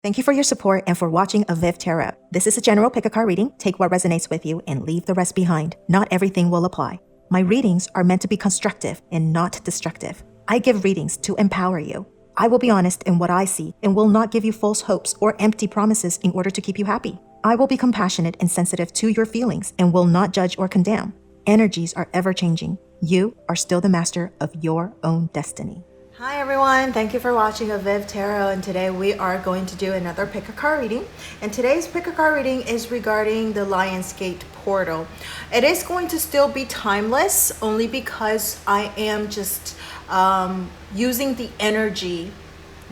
Thank you for your support and for watching avivTarot. This is a general pick a card reading. Take what resonates with you and leave the rest behind. Not everything will apply. My readings are meant to be constructive and not destructive. I give readings to empower you. I will be honest in what I see and will not give you false hopes or empty promises in order to keep you happy. I will be compassionate and sensitive to your feelings and will not judge or condemn. Energies are ever changing. You are still the master of your own destiny. Hi everyone, thank you for watching avivTarot, and today we are going to do another pick a card reading. And today's pick a card reading is regarding the Lionsgate portal. It is going to still be timeless only because I am just using the energy,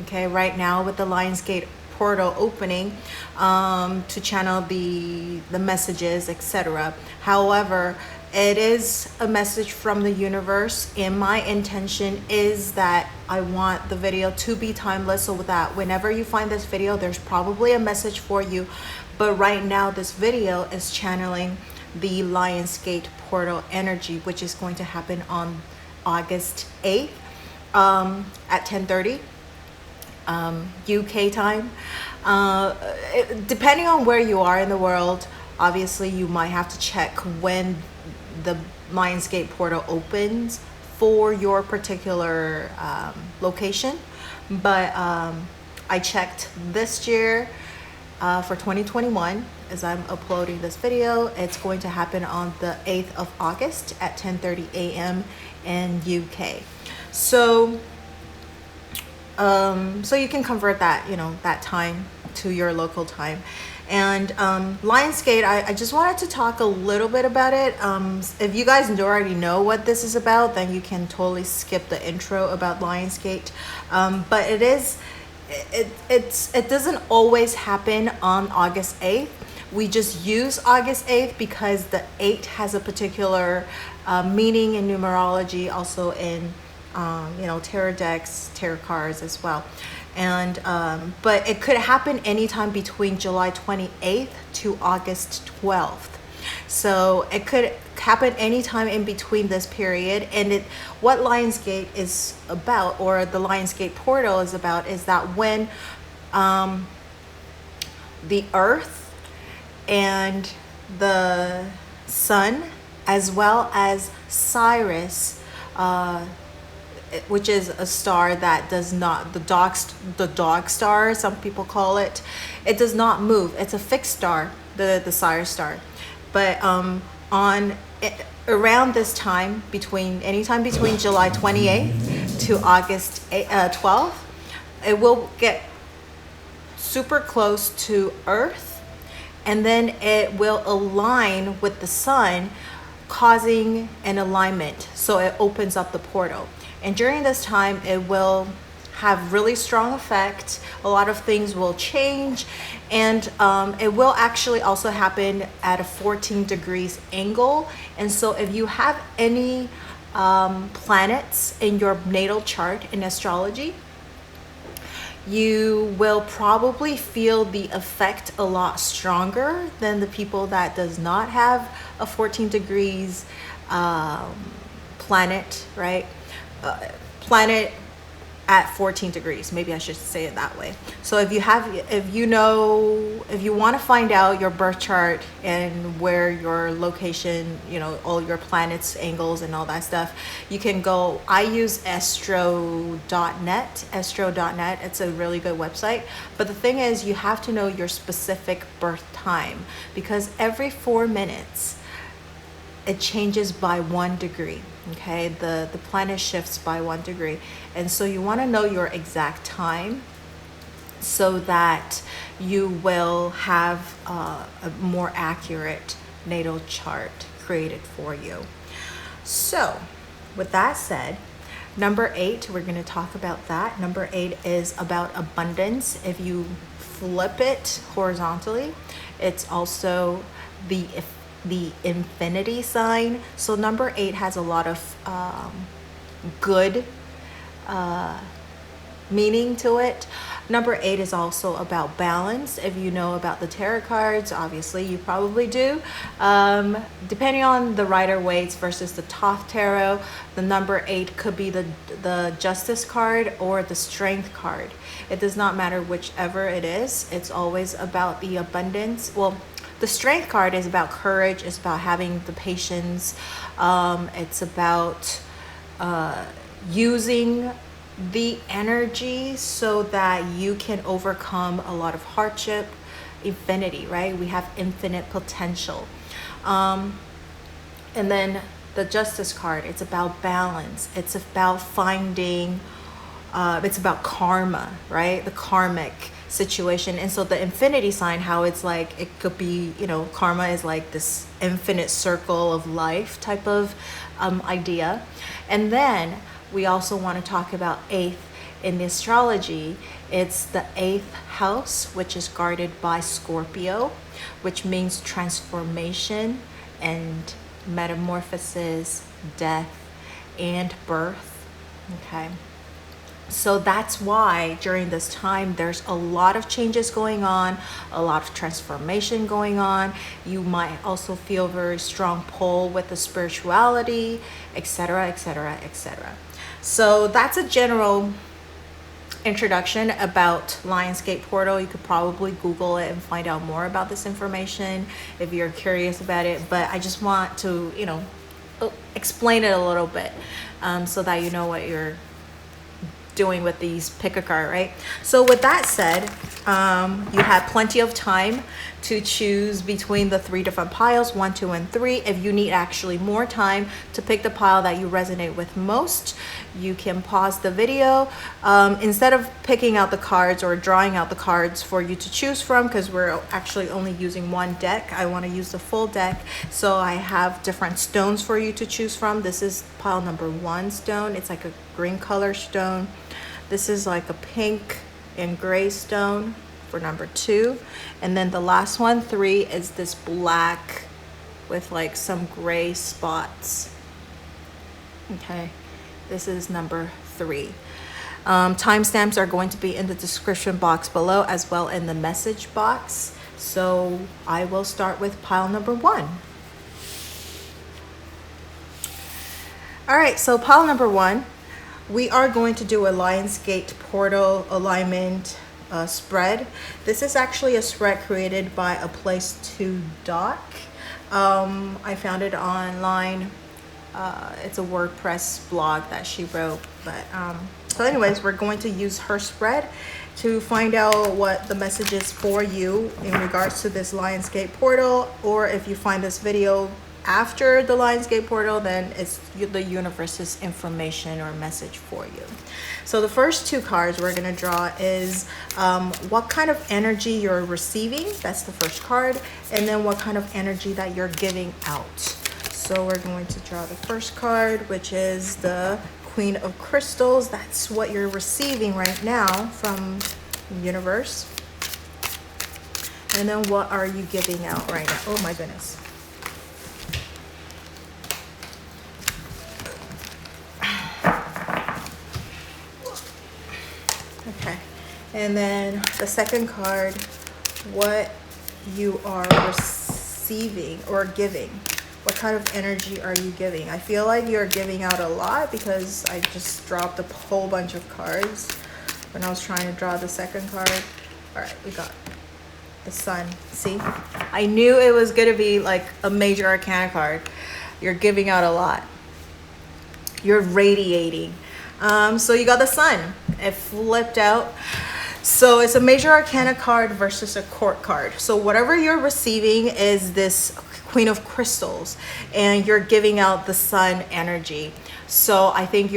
okay, right now with the Lionsgate portal opening to channel the messages, etc. However, it is a message from the universe, and my intention is that I want the video to be timeless, so that whenever you find this video, there's probably a message for you. But right now, this video is channeling the Lionsgate portal energy, which is going to happen on August 8th at 10:30 UK time. Depending on where you are in the world, obviously you might have to check when the Lionsgate portal opens for your particular location. But I checked this year for 2021 as I'm uploading this video. It's going to happen on the 8th of August at 10:30 a.m. in UK. So you can convert that, that time to your local time. And Lionsgate, I just wanted to talk a little bit about it. If you guys already know what this is about, then you can totally skip the intro about Lionsgate. But it doesn't always happen on August 8th. We just use August 8th because the 8 has a particular meaning in numerology, also in tarot decks, tarot cards as well. And but it could happen anytime between July 28th to August 12th. So it could happen anytime in between this period. And what Lionsgate is about, or the Lionsgate portal is about, is that when the earth and the sun, as well as Sirius, which is a star that does not, the dog star, some people call it, it does not move. It's a fixed star, the Sirius star. But around this time, anytime between July 28th to August 12th, it will get super close to Earth, and then it will align with the sun, causing an alignment. So it opens up the portal. And during this time, it will have really strong effect. A lot of things will change, and it will actually also happen at a 14 degrees angle. And so if you have any planets in your natal chart in astrology, you will probably feel the effect a lot stronger than the people that does not have a 14 degrees planet, right? Planet at 14 degrees, maybe I should say it that way. So if you want to find out your birth chart and where your location, all your planets, angles, and all that stuff, you can go. I use astro.net. It's a really good website. But the thing is, you have to know your specific birth time, because every 4 minutes it changes by 1 degree. Okay, the planet shifts by 1 degree, and so you want to know your exact time so that you will have a more accurate natal chart created for you. So with that said, number 8, we're going to talk about that. Number 8 is about abundance. If you flip it horizontally, it's also the infinity sign. So number 8 has a lot of good meaning to it. Number 8 is also about balance. If you know about the tarot cards, obviously you probably do. Depending on the Rider-Waite versus the Thoth Tarot, the number 8 could be the Justice card or the Strength card. It does not matter whichever it is. It's always about the abundance. Well, the Strength card is about courage. It's about having the patience. It's about using the energy so that you can overcome a lot of hardship. Infinity, right? We have infinite potential. And then the Justice card, it's about balance. It's about finding, it's about karma, right? The karmic situation. And so the infinity sign, how it's like, it could be, you know, karma is like this infinite circle of life type of idea. And then we also want to talk about 8th in the astrology. It's the 8th house, which is guarded by Scorpio, which means transformation and metamorphosis, death, and birth. Okay. So that's why during this time, there's a lot of changes going on, a lot of transformation going on. You might also feel very strong pull with the spirituality, etc., etc., etc. So that's a general introduction about Lionsgate portal. You could probably Google it and find out more about this information if you're curious about it. But I just want to, you know, explain it a little bit so that you know what you're doing with these. Pick a card, right? So with that said, you have plenty of time to choose between the 3 different piles, 1, 2, and 3. If you need actually more time to pick the pile that you resonate with most, you can pause the video. Instead of picking out the cards or drawing out the cards for you to choose from, because we're actually only using one deck, I want to use the full deck. So I have different stones for you to choose from. This is pile number 1 stone. It's like a green color stone. This is like a pink and gray stone for number 2. And then the last one, 3, is this black with like some gray spots. Okay, this is number 3. Timestamps are going to be in the description box below as well in the message box. So I will start with pile number 1. All right, so pile number 1, we are going to do a Lionsgate portal alignment spread. This is actually a spread created by a place to doc. I found it online. It's a WordPress blog that she wrote. But so anyways, we're going to use her spread to find out what the message is for you in regards to this Lionsgate portal. Or if you find this video after the Lionsgate portal, then it's the universe's information or message for you. So the first 2 cards we're going to draw is what kind of energy you're receiving. That's the first card. And then what kind of energy that you're giving out. So we're going to draw the first card, which is the Queen of Crystals. That's what you're receiving right now from the universe. And then what are you giving out right now? Oh my goodness. Okay, and then the second card, what you are receiving or giving. What kind of energy are you giving? I feel like you're giving out a lot because I just dropped a whole bunch of cards when I was trying to draw the second card. All right, we got the Sun. See, I knew it was going to be like a major arcana card. You're giving out a lot. You're radiating. So you got the Sun. It flipped out. So it's a major arcana card versus a court card. So whatever you're receiving is this Queen of Crystals, and you're giving out the Sun energy. So I think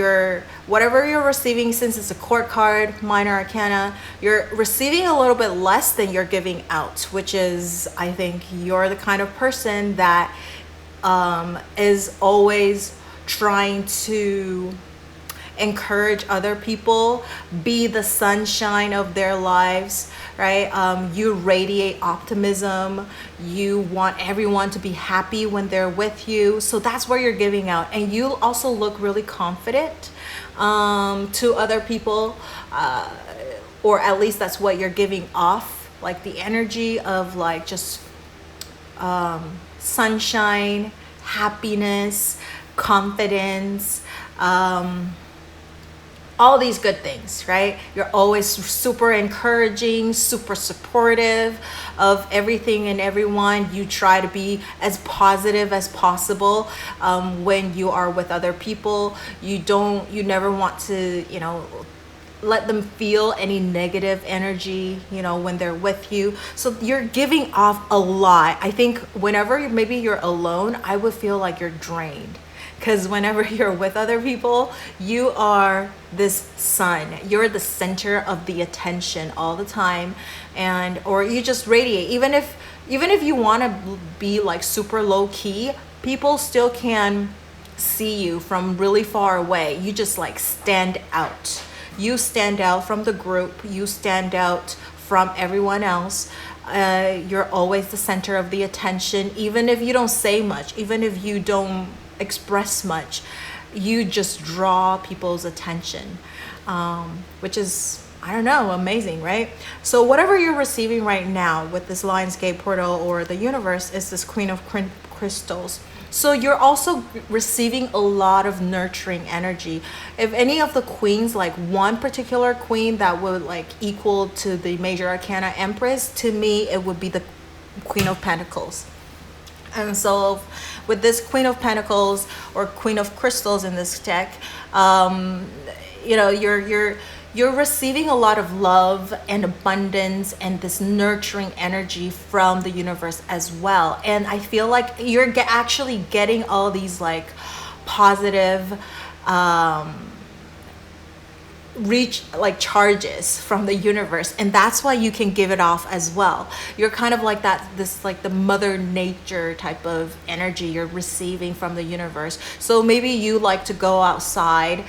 whatever you're receiving, since it's a court card, minor arcana, you're receiving a little bit less than you're giving out, which is, I think you're the kind of person that is always trying to encourage other people, be the sunshine of their lives, right? You radiate optimism. You want everyone to be happy when they're with you. So that's what you're giving out. And you also look really confident to other people, or at least that's what you're giving off, like the energy of like just sunshine, happiness, confidence, all these good things, right? You're always super encouraging, super supportive of everything and everyone. You try to be as positive as possible when you are with other people. You never want to, let them feel any negative energy, when they're with you. So you're giving off a lot. I think whenever maybe you're alone, I would feel like you're drained. Because whenever you're with other people, you are this sun. You're the center of the attention all the time, or you just radiate. Even if you want to be like super low key, people still can see you from really far away. You just like stand out. You stand out from the group. You stand out from everyone else. You're always the center of the attention. Even if you don't say much, even if you don't express much, you just draw people's attention, which is, I don't know, amazing, right? So whatever you're receiving right now with this Lionsgate portal or the universe is this Queen of Crystals. So you're also receiving a lot of nurturing energy. If any of the queens, like one particular queen that would like equal to the major arcana Empress, to me it would be the Queen of Pentacles. And so with this Queen of Pentacles or Queen of Crystals in this deck, you're receiving a lot of love and abundance and this nurturing energy from the universe as well. And I feel like you're actually getting all these like positive charges from the universe, and that's why you can give it off as well. You're kind of like this like the mother nature type of energy you're receiving from the universe. So maybe you like to go outside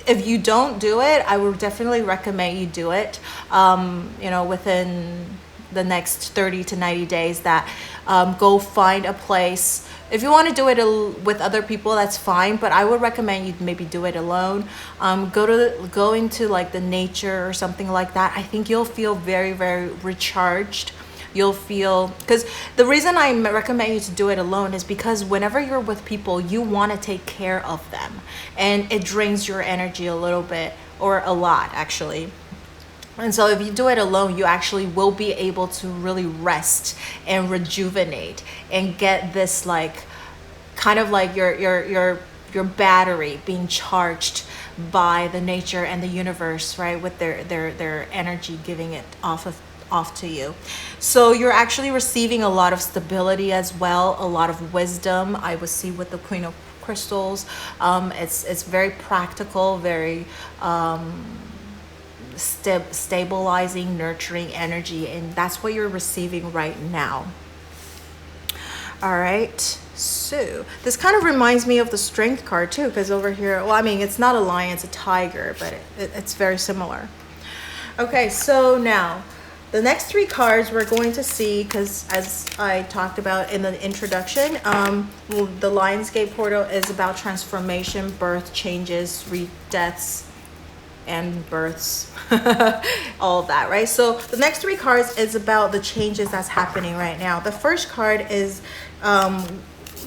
if you don't do it, I would definitely recommend you do it within the next 30 to 90 days, that go find a place. If you want to do it with other people, that's fine, but I would recommend you maybe do it alone. Go into like the nature or something like that. I think you'll feel very, very recharged. You'll feel, because the reason I recommend you to do it alone is because whenever you're with people, you want to take care of them, and it drains your energy a little bit, or a lot actually. And so if you do it alone, you actually will be able to really rest and rejuvenate and get this like kind of like your battery being charged by the nature and the universe, right? With their energy giving it off to you. So you're actually receiving a lot of stability as well, a lot of wisdom. I would see with the Queen of Crystals, it's very practical, very stabilizing, nurturing energy, and that's what you're receiving right now. All right, so this kind of reminds me of the Strength card too, because over here, well, I mean, it's not a lion, it's a tiger, but it's very similar. Okay, so now the next three cards we're going to see, because as I talked about in the introduction, the Lionsgate portal is about transformation, birth, changes, deaths, and births, all of that, right? So the next three cards is about the changes that's happening right now. The first card is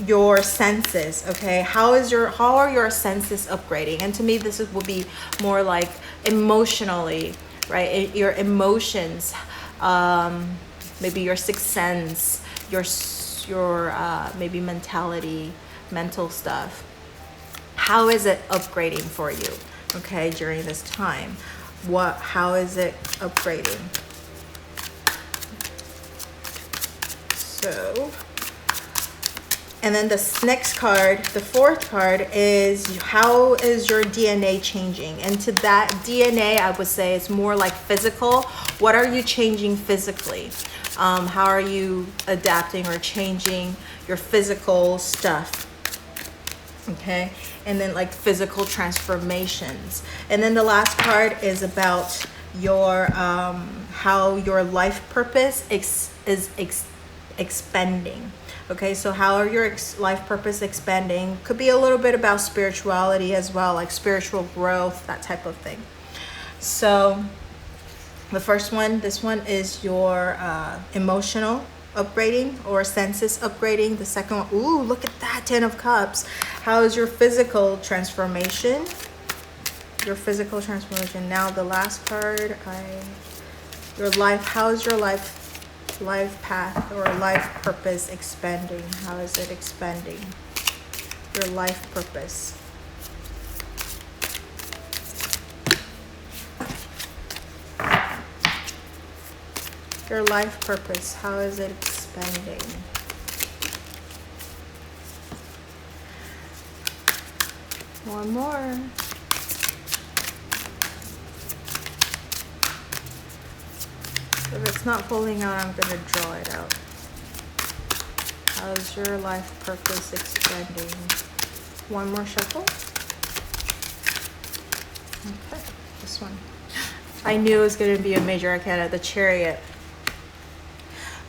your senses. Okay, how are your senses upgrading? And to me, this would be more like emotionally, right? Your emotions, maybe your sixth sense, your maybe mental stuff. How is it upgrading for you? Okay, during this time, how is it upgrading? So, and then the next card, the fourth card, is how is your DNA changing? And to that DNA, I would say it's more like physical. What are you changing physically? How are you adapting or changing your physical stuff? Okay, and then like physical transformations. And then the last card is about your how your life purpose is expanding. Okay, so how are your life purpose expanding? Could be a little bit about spirituality as well, like spiritual growth, that type of thing. So the first one, this one is your emotional upgrading or senses upgrading. The second one, ooh, look at that, 10 of Cups. How is your physical transformation? Your physical transformation. Now the last card, your life. How is your life path or life purpose expanding? How is it expanding? Your life purpose. Your life purpose, how is it expanding? One more. If it's not pulling out, I'm going to draw it out. How's your life purpose expanding? One more shuffle. Okay, this one. I knew it was going to be a major arcana, the Chariot.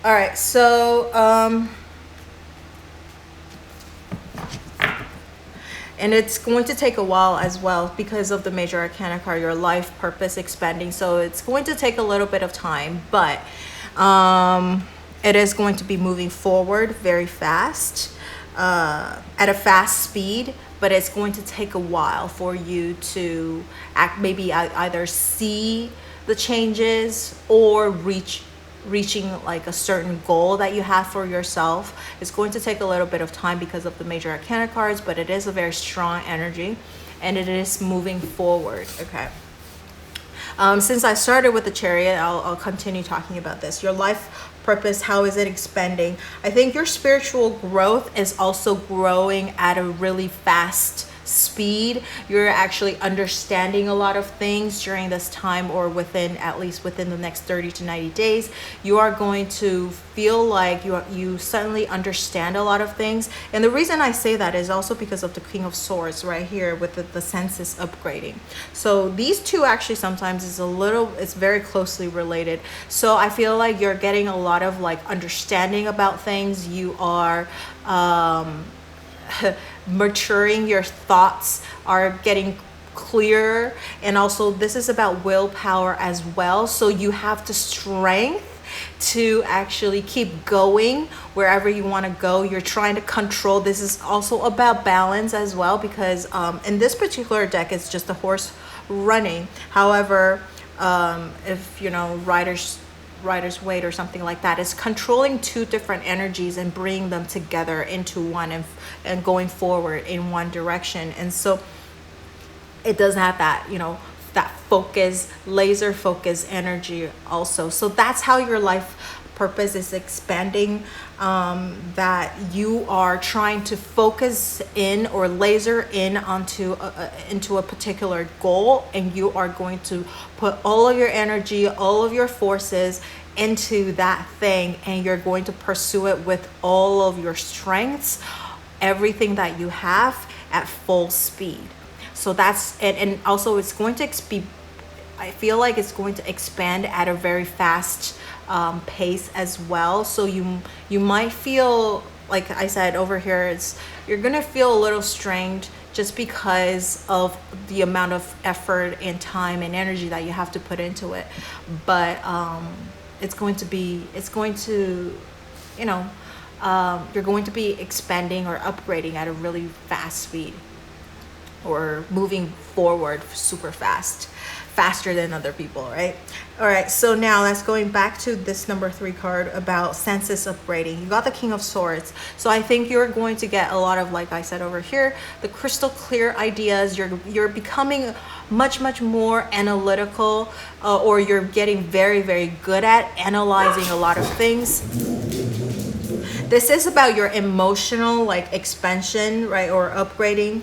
All right, so and it's going to take a while as well because of the major arcana card, your life purpose expanding. So it's going to take a little bit of time, but it is going to be moving forward very fast, at a fast speed, but it's going to take a while for you to maybe either see the changes or reaching like a certain goal that you have for yourself. It's going to take a little bit of time because of the major arcana cards, but it is a very strong energy and it is moving forward. Okay. Since I started with the Chariot, I'll continue talking about this. Your life purpose, how is it expanding? I think your spiritual growth is also growing at a really fast speed. You're actually understanding a lot of things during this time, or at least within the next 30 to 90 days. You are going to feel like you suddenly understand a lot of things. And the reason I say that is also because of the King of Swords right here with the senses upgrading. So these two actually sometimes it's very closely related. So I feel like you're getting a lot of like understanding about things. You are maturing, your thoughts are getting clearer, and also this is about willpower as well. So you have the strength to actually keep going wherever you want to go. You're trying to control. This is also about balance as well, because in this particular deck it's just a horse running. However, if you know Rider's Weight or something like that, is controlling two different energies and bringing them together into one and going forward in one direction. And so it does have that, you know, that focus, laser focus energy also. So that's how your life purpose is expanding, that you are trying to focus in or laser in into a particular goal, and you are going to put all of your energy, all of your forces into that thing, and you're going to pursue it with all of your strengths, everything that you have at full speed. So that's it. And also it's going to be, I feel like it's going to expand at a very fast pace as well. So you might feel, like I said over here, you're gonna feel a little strained just because of the amount of effort and time and energy that you have to put into it. But it's going to, you know, you're going to be expanding or upgrading at a really fast speed, or moving forward super fast, faster than other people, right? All right, so now let's going back to this number 3 card about senses upgrading. You got the King of Swords. So I think you're going to get a lot of, like I said over here, the crystal clear ideas. You're becoming much more analytical, or you're getting very good at analyzing a lot of things. This is about your emotional like expansion, right, or upgrading,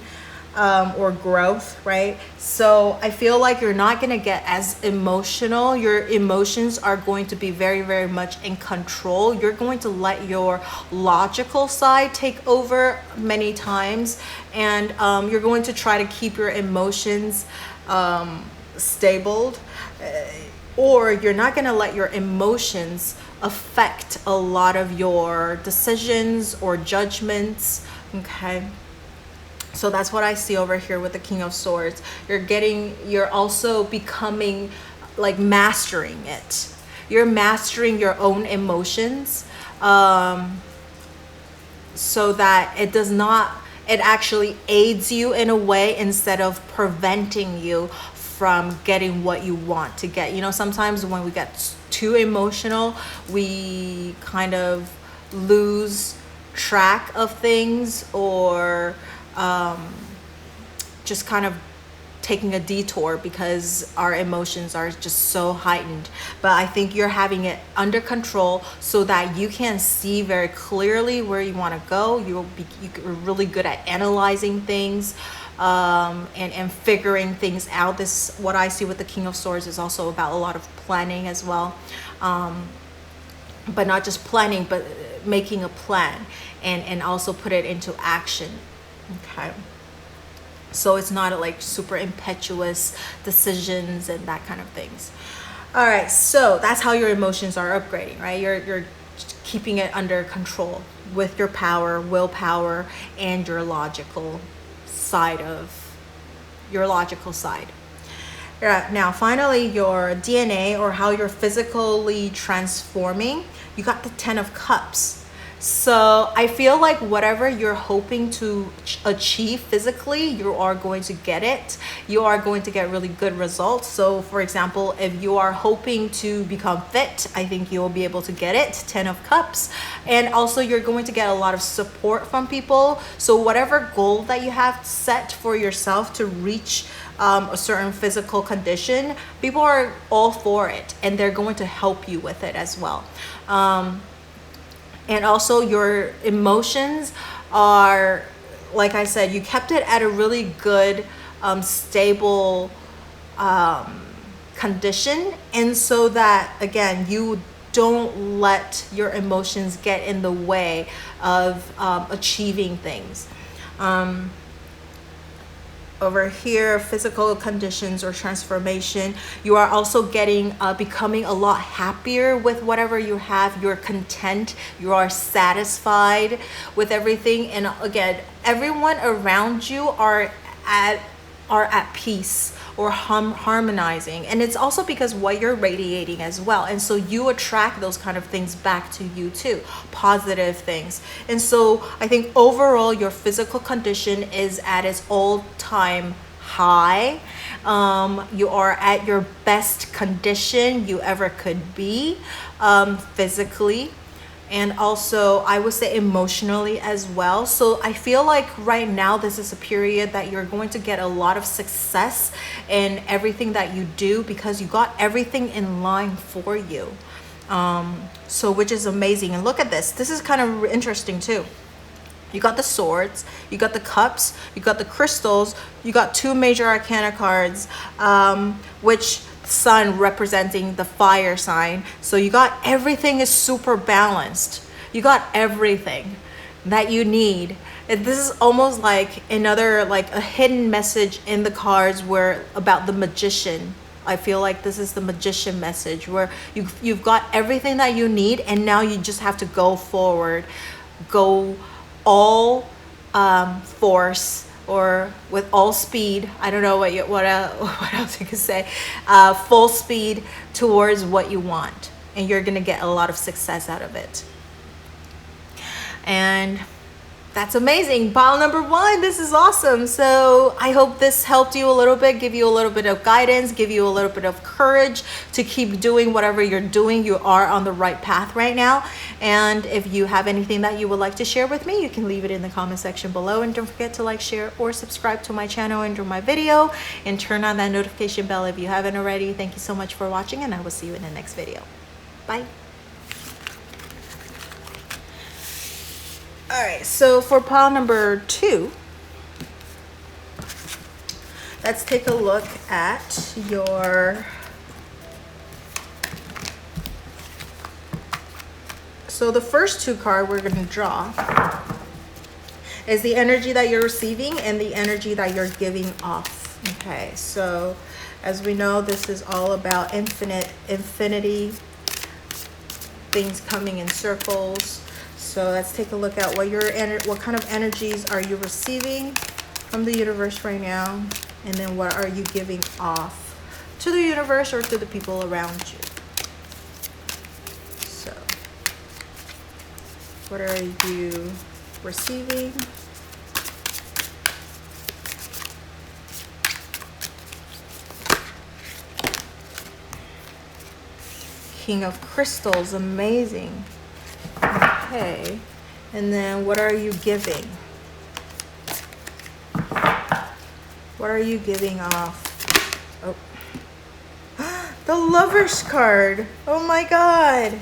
or growth, right? So I feel like you're not going to get as emotional. Your emotions are going to be very much in control. You're going to let your logical side take over many times, and you're going to try to keep your emotions stable, or you're not going to let your emotions affect a lot of your decisions or judgments. Okay. So that's what I see over here with the King of Swords. You're also becoming, like, mastering it. You're mastering your own emotions, so that it actually aids you in a way instead of preventing you from getting what you want to get. You know, sometimes when we get too emotional, we kind of lose track of things, or just kind of taking a detour because our emotions are just so heightened. But I think you're having it under control so that you can see very clearly where you want to go. You're really good at analyzing things, and figuring things out. This, what I see with the King of Swords, is also about a lot of planning as well, but not just planning, but making a plan and also put it into action. Okay, so it's not like super impetuous decisions and that kind of things. All right, so that's how your emotions are upgrading, right? You're keeping it under control with your power, willpower, and your logical side. Now, finally, your DNA, or how you're physically transforming. You got the 10 of Cups. So I feel like whatever you're hoping to achieve physically, you are going to get it. You are going to get really good results. So for example, if you are hoping to become fit, I think you will be able to get it, 10 of Cups. And also you're going to get a lot of support from people. So whatever goal that you have set for yourself to reach a certain physical condition, people are all for it, and they're going to help you with it as well. And also your emotions are, like I said, you kept it at a really good, stable condition. And so that, again, you don't let your emotions get in the way of achieving things. Over here, physical conditions or transformation, you are also becoming a lot happier with whatever you have. You're content, you are satisfied with everything, and again, everyone around you are at peace or harmonizing. And it's also because what you're radiating as well, and so you attract those kind of things back to you too, positive things. And so I think overall your physical condition is at its all-time high. You are at your best condition you ever could be, physically, and also I would say emotionally as well. So I feel like right now this is a period that you're going to get a lot of success in everything that you do, because you got everything in line for you. So which is amazing. And look at this. This is kind of interesting too. You got the swords, you got the cups, you got the crystals, you got 2 major arcana cards, which sun representing the fire sign. So you got everything is super balanced. You got everything that you need. And this is almost like another, like a hidden message in the cards where about the magician. I feel like this is the magician message where you've got everything that you need, and now you just have to go forward, go all force, or with all speed. I don't know what else you could say. Full speed towards what you want, and you're gonna get a lot of success out of it. And that's amazing. Pile number 1, this is awesome. So I hope this helped you a little bit, give you a little bit of guidance, give you a little bit of courage to keep doing whatever you're doing. You are on the right path right now. And if you have anything that you would like to share with me, you can leave it in the comment section below. And don't forget to like, share, or subscribe to my channel under my video, and turn on that notification bell if you haven't already. Thank you so much for watching, and I will see you in the next video. Bye. All right, so for pile number 2, let's take a look at your, so the first 2 cards we're going to draw is the energy that you're receiving and the energy that you're giving off. Okay, so as we know, this is all about infinity, things coming in circles. So let's take a look at what kind of energies are you receiving from the universe right now? And then what are you giving off to the universe or to the people around you? So, what are you receiving? King of Crystals, amazing. Okay, and then what are you giving? What are you giving off? Oh, the Lover's card. Oh my God.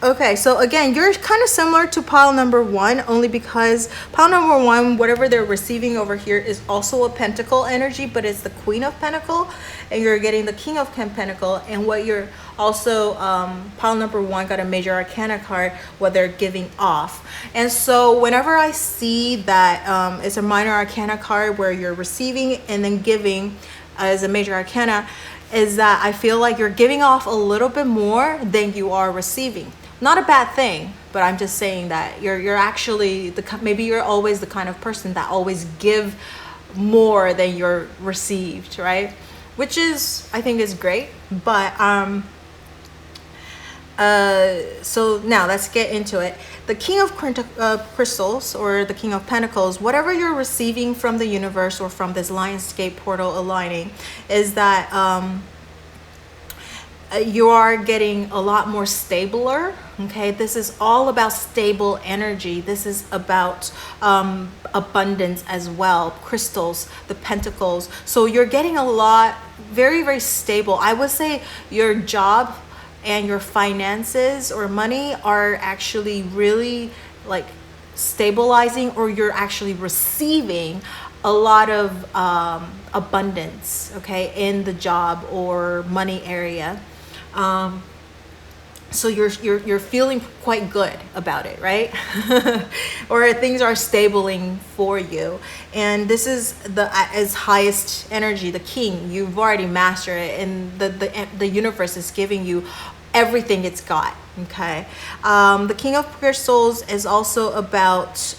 Okay, so again, you're kind of similar to pile number one, only because pile number one, whatever they're receiving over here is also a pentacle energy, but it's the Queen of Pentacle, and you're getting the King of Pentacle. And what you're also, pile number one got a major arcana card, what they're giving off. And so whenever I see that it's a minor arcana card where you're receiving and then giving as a major arcana, is that I feel like you're giving off a little bit more than you are receiving. Not a bad thing, but I'm just saying that you're actually maybe you're always the kind of person that always give more than you're received, right? Which is, I think, is great. But so now let's get into it. The King of Crystals, or the King of Pentacles, whatever you're receiving from the universe or from this Lionsgate portal aligning, is that you are getting a lot more stabler. Okay, this is all about stable energy. This is about abundance as well. Crystals, the pentacles. So you're getting a lot, very, very stable. I would say your job and your finances or money are actually really like stabilizing, or you're actually receiving a lot of abundance, okay, in the job or money area. So you're feeling quite good about it, right? Or things are stabling for you, and this is the as highest energy, the king. You've already mastered it, and the universe is giving you everything it's got. Okay, the King of Crystals is also about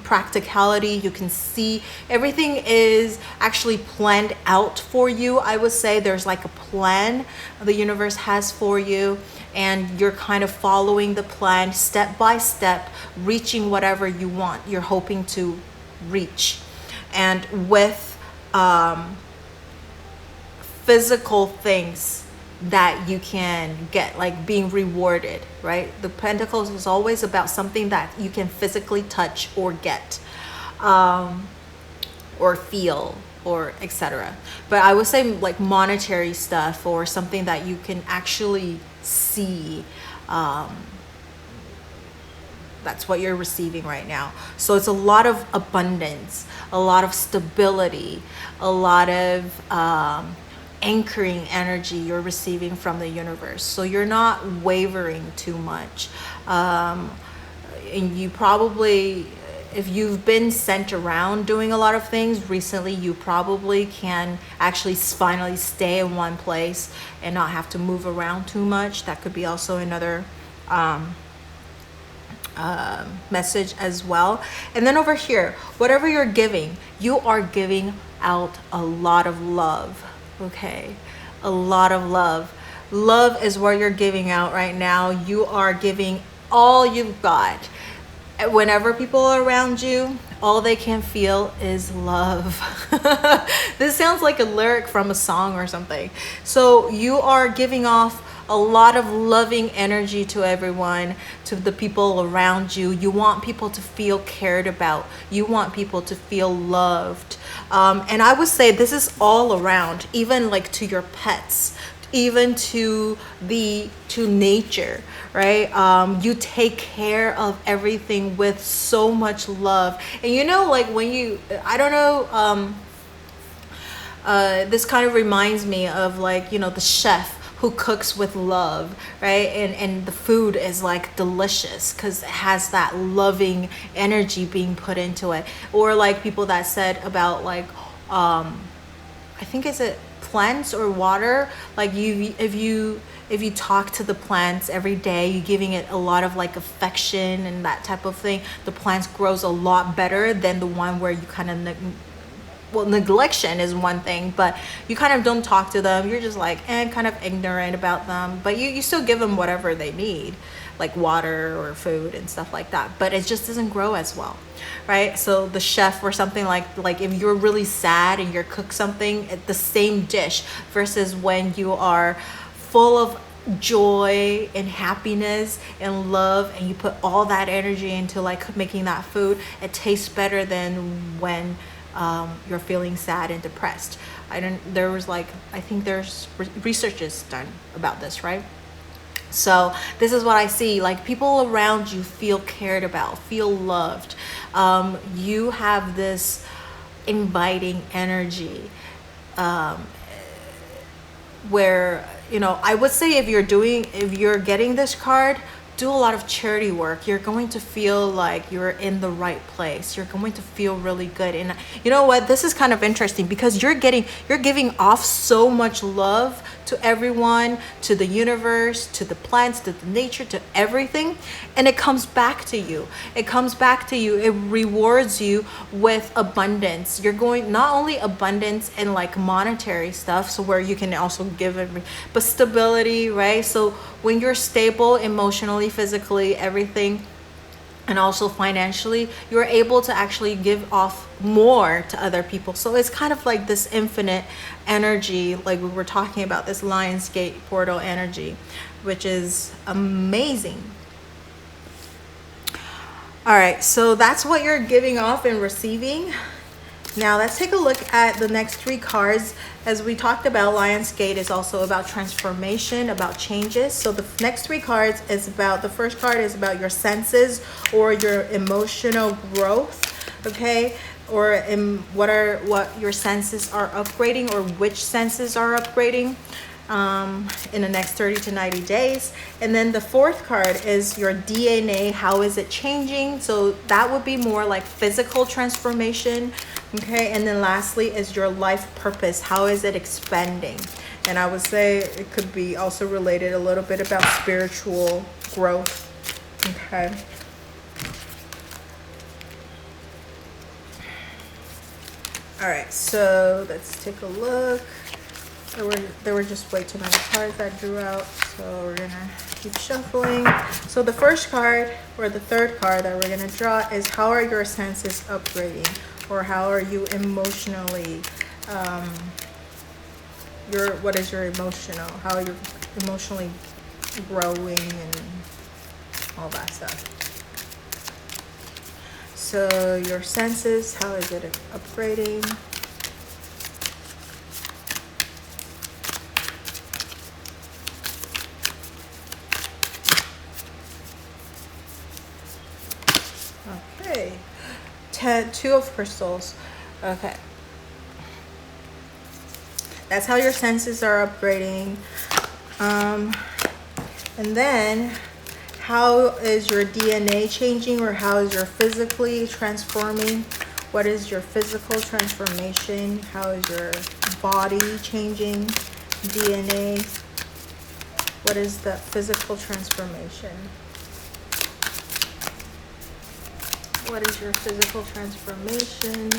practicality. You can see everything is actually planned out for you. I would say there's like a plan the universe has for you, and you're kind of following the plan step by step, reaching whatever you want, you're hoping to reach. And with physical things that you can get, like being rewarded, right? The Pentacles is always about something that you can physically touch or get, or feel, or etc. But I would say like monetary stuff, or something that you can actually see. That's what you're receiving right now. So it's a lot of abundance, a lot of stability, a lot of anchoring energy you're receiving from the universe. So you're not wavering too much. And you probably, if you've been sent around doing a lot of things recently, you probably can actually finally stay in one place and not have to move around too much. That could be also another message as well. And then over here, whatever you're giving, you are giving out a lot of love. Okay, a lot of love. Love is what you're giving out right now. You are giving all you've got. Whenever people are around you, all they can feel is love. This sounds like a lyric from a song or something. So you are giving off a lot of loving energy to everyone, to the people around you. You want people to feel cared about. You want people to feel loved. And I would say this is all around, even like to your pets, even to nature, right? You take care of everything with so much love. And you know, like when you, I don't know, this kind of reminds me of, like, you know, the chef who cooks with love, right? And the food is like delicious because it has that loving energy being put into it. Or like people that said about like, I think it's a plants or water, like if you talk to the plants every day, you're giving it a lot of like affection and that type of thing, the plants grows a lot better than the one where you kind of neglection is one thing, but you kind of don't talk to them. You're just like kind of ignorant about them, but you still give them whatever they need, like water or food and stuff like that, but it just doesn't grow as well, right? So the chef or something like if you're really sad and you're cook something, the same dish versus when you are full of joy and happiness and love and you put all that energy into like making that food, it tastes better than when you're feeling sad and depressed. I think there's researches done about this, right? So this is what I see, like people around you feel cared about, feel loved. You have this inviting energy where, you know, I would say if you're getting this card, do a lot of charity work. You're going to feel like you're in the right place. You're going to feel really good. And you know what? This is kind of interesting because you're giving off so much love to everyone, to the universe, to the plants, to the nature, to everything. And it comes back to you. It comes back to you. It rewards you with abundance. You're going not only abundance in like monetary stuff, so where you can also give it, but stability, right? So when you're stable emotionally, physically, everything, and also financially, you're able to actually give off more to other people. So it's kind of like this infinite energy, like we were talking about, this Lionsgate portal energy, which is amazing. All right, so that's what you're giving off and receiving. Now let's take a look at the next 3 cards. As we talked about, Lionsgate is also about transformation, about changes. So the next 3 cards is about, the first card is about your senses or your emotional growth, okay? Or what your senses are upgrading, or which senses are upgrading in the next 30 to 90 days. And then the 4th card is your DNA. How is it changing? So that would be more like physical transformation. Okay, and then lastly is your life purpose. How is it expanding? And I would say it could be also related a little bit about spiritual growth. Okay. All right, so let's take a look. There were just way too many cards that I drew out, so we're gonna keep shuffling. So the first card, or the 3rd card that we're gonna draw, is how are your senses upgrading? Or how are you emotionally, what is your emotional, how you're emotionally growing and all that stuff. So your senses, how is it upgrading? Okay. 2 of crystals. Okay, that's how your senses are upgrading. And then how is your DNA changing, or how is your physically transforming? What is your physical transformation? How is your body changing? DNA. What is the physical transformation? What is your physical transformation?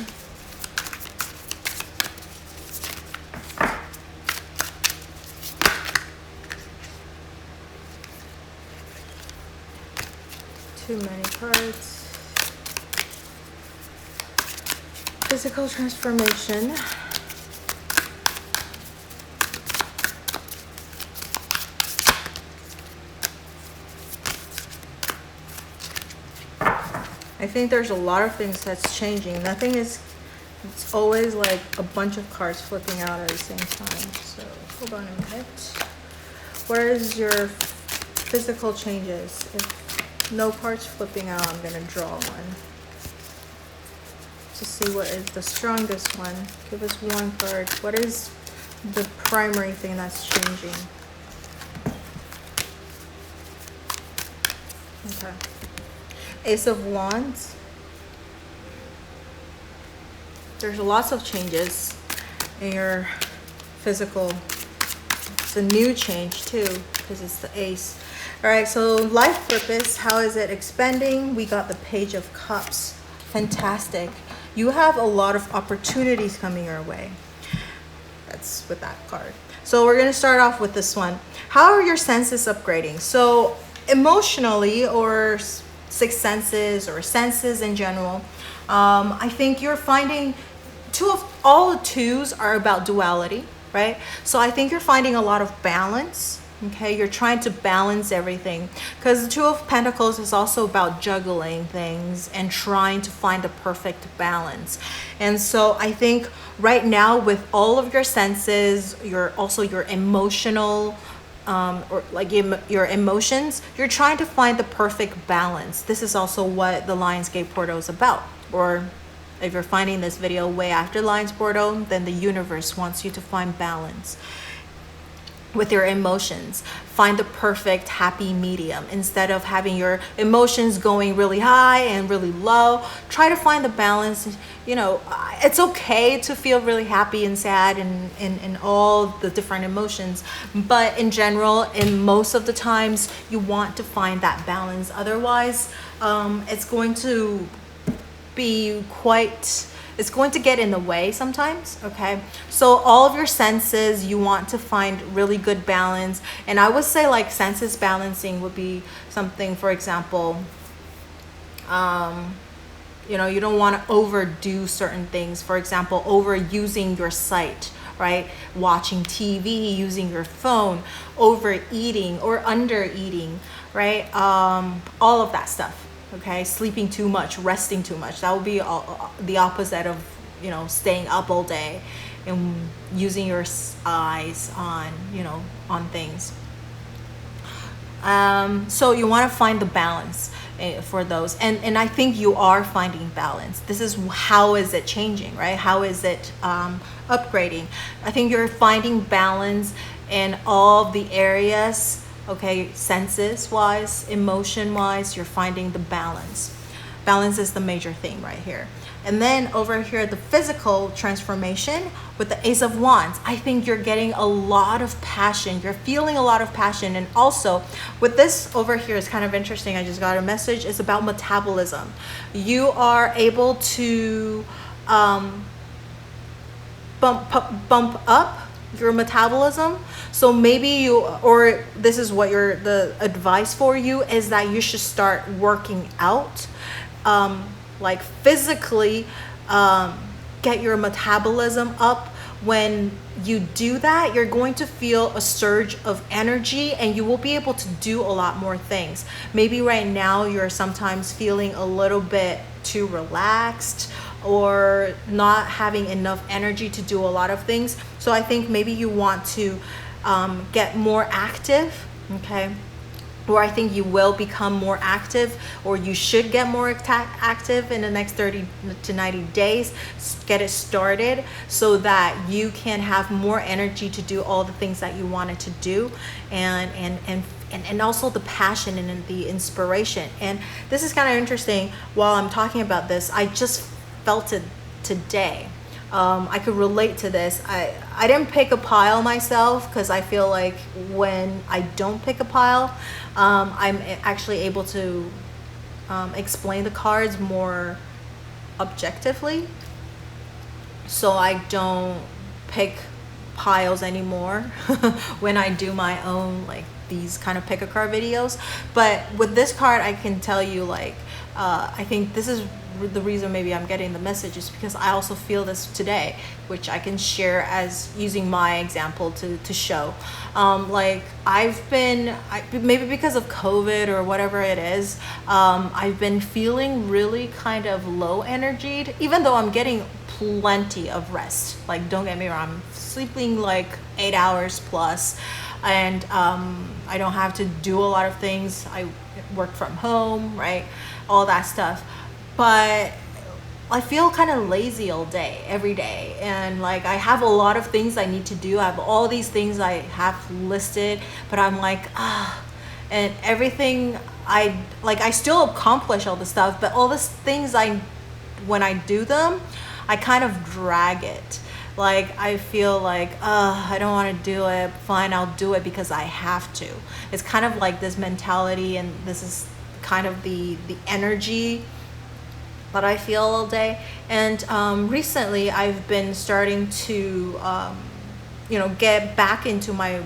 Too many cards. Physical transformation. I think there's a lot of things that's changing. It's always like a bunch of cards flipping out at the same time. So hold on a minute. Where is your physical changes? If no cards flipping out, I'm gonna draw one to see what is the strongest one. Give us one card. What is the primary thing that's changing? Okay. Ace of Wands. There's lots of changes in your physical. It's a new change too, because it's the ace. All right, so life purpose, how is it expanding? We got the Page of Cups. Fantastic. You have a lot of opportunities coming your way. That's with that card. So we're going to start off with this one. How are your senses upgrading? So emotionally, or sixth senses, or senses in general, I think you're finding all the twos are about duality, right? So I think you're finding a lot of balance. Okay, you're trying to balance everything, because the Two of Pentacles is also about juggling things and trying to find the perfect balance. And so I think right now, with all of your senses, your emotional or like your emotions, you're trying to find the perfect balance. This is also what the Lionsgate portal is about. Or if you're finding this video way after Lions portal, then the universe wants you to find balance with your emotions. Find the perfect happy medium. Instead of having your emotions going really high and really low, try to find the balance. You know, it's okay to feel really happy and sad and all the different emotions, but in general, in most of the times, you want to find that balance. Otherwise, it's going to be it's going to get in the way sometimes. Okay, so all of your senses, you want to find really good balance. And I would say, like, senses balancing would be something, for example, you know, you don't want to overdo certain things. For example, overusing your sight, right? Watching TV, using your phone, overeating or undereating, right? All of that stuff. Okay, sleeping too much, resting too much. That would be the opposite of, you know, staying up all day and using your eyes on, you know, on things. So you want to find the balance for those. And I think you are finding balance. This is how is it changing, right? How is it upgrading? I think you're finding balance in all the areas. Okay, senses wise, emotion wise, you're finding the balance. Balance is the major thing right here. And then over here, the physical transformation with the Ace of Wands, I think you're getting a lot of passion. You're feeling a lot of passion. And also with this over here, is kind of interesting. I just got a message. It's about metabolism. You are able to bump up your metabolism. So maybe this is what the advice for you is, that you should start working out, like physically, get your metabolism up. When you do that, you're going to feel a surge of energy and you will be able to do a lot more things. Maybe right now you're sometimes feeling a little bit too relaxed or not having enough energy to do a lot of things. So I think maybe you want to get more active, okay? Or I think you will become more active, or you should get more active in the next 30 to 90 days. Get it started so that you can have more energy to do all the things that you wanted to do, and also the passion and the inspiration. And this is kind of interesting. While I'm talking about this, I just felt it today. I could relate to this. I didn't pick a pile myself, because I feel like when I don't pick a pile, I'm actually able to explain the cards more objectively. So I don't pick piles anymore when I do my own, like, these kind of pick a card videos. But with this card, I can tell you, like, I think this is the reason maybe I'm getting the message, is because I also feel this today, which I can share as using my example to show. Like, maybe because of COVID or whatever it is, I've been feeling really kind of low energied, even though I'm getting plenty of rest. Like, don't get me wrong, I'm sleeping like 8 hours plus, and I don't have to do a lot of things. I work from home, right? All that stuff. But I feel kind of lazy all day, every day. And like, I have a lot of things I need to do. I have all these things I have listed, but I'm like, and everything I still accomplish all the stuff, but all these things when I do them, I kind of drag it. Like I feel like, I don't want to do it. Fine, I'll do it because I have to. It's kind of like this mentality, and this is kind of the energy that I feel all day. And recently I've been starting to get back into my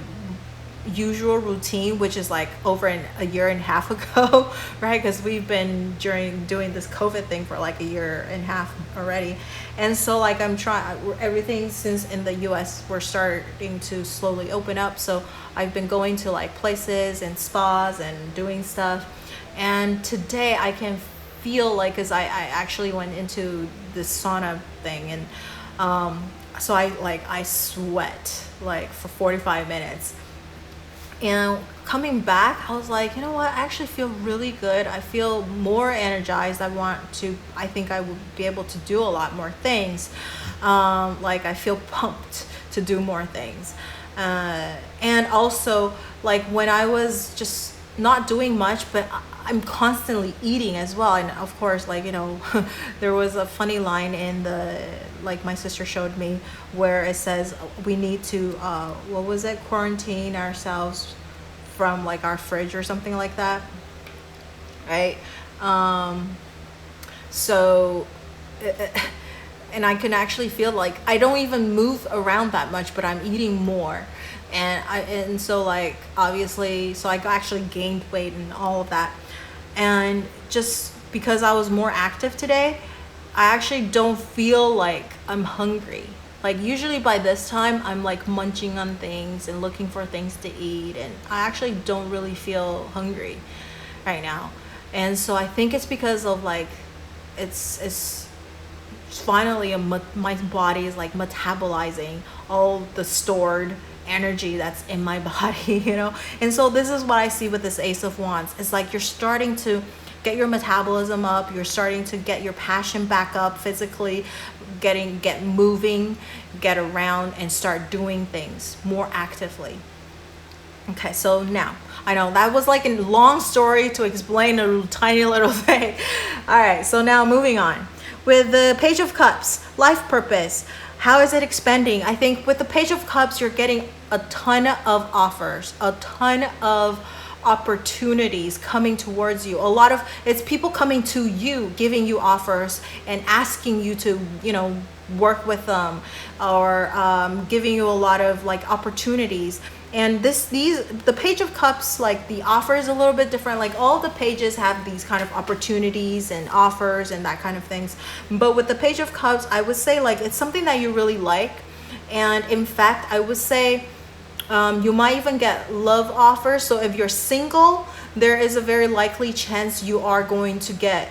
usual routine, which is like over a year and a half ago, right? Because we've been doing this COVID thing for like a year and a half already. And so like I'm trying everything, since in the US we're starting to slowly open up, so I've been going to like places and spas and doing stuff. And today I can feel like, because I actually went into this sauna thing, and so I sweat like for 45 minutes. And coming back, I was like, you know what? I actually feel really good. I feel more energized. I think I would be able to do a lot more things. Like I feel pumped to do more things. And also, like when I was just not doing much, but I'm constantly eating as well. And of course, like, there was a funny line in like my sister showed me, where it says we need to quarantine ourselves from like our fridge or something like that, right? So and I can actually feel like I don't even move around that much, but I'm eating more. And so like obviously, so I actually gained weight and all of that. And just because I was more active today, I actually don't feel like I'm hungry. Like usually by this time I'm like munching on things and looking for things to eat, and I actually don't really feel hungry right now. And so I think it's because of like it's finally my body is like metabolizing all the stored energy that's in my body, And so this is what I see with this Ace of Wands. It's like you're starting to get your metabolism up, you're starting to get your passion back up physically, get moving, get around, and start doing things more actively. Okay, so now I know that was like a long story to explain a tiny little thing. All right, so now moving on with the Page of Cups, life purpose. How is it expanding? I think with the Page of Cups, you're getting a ton of offers, a ton of opportunities coming towards you. It's people coming to you, giving you offers and asking you to, work with them, or giving you a lot of like opportunities. And the Page of Cups, like the offer is a little bit different. Like all the pages have these kind of opportunities and offers and that kind of things. But with the Page of Cups, I would say like it's something that you really like. And in fact, I would say you might even get love offers. So if you're single, there is a very likely chance you are going to get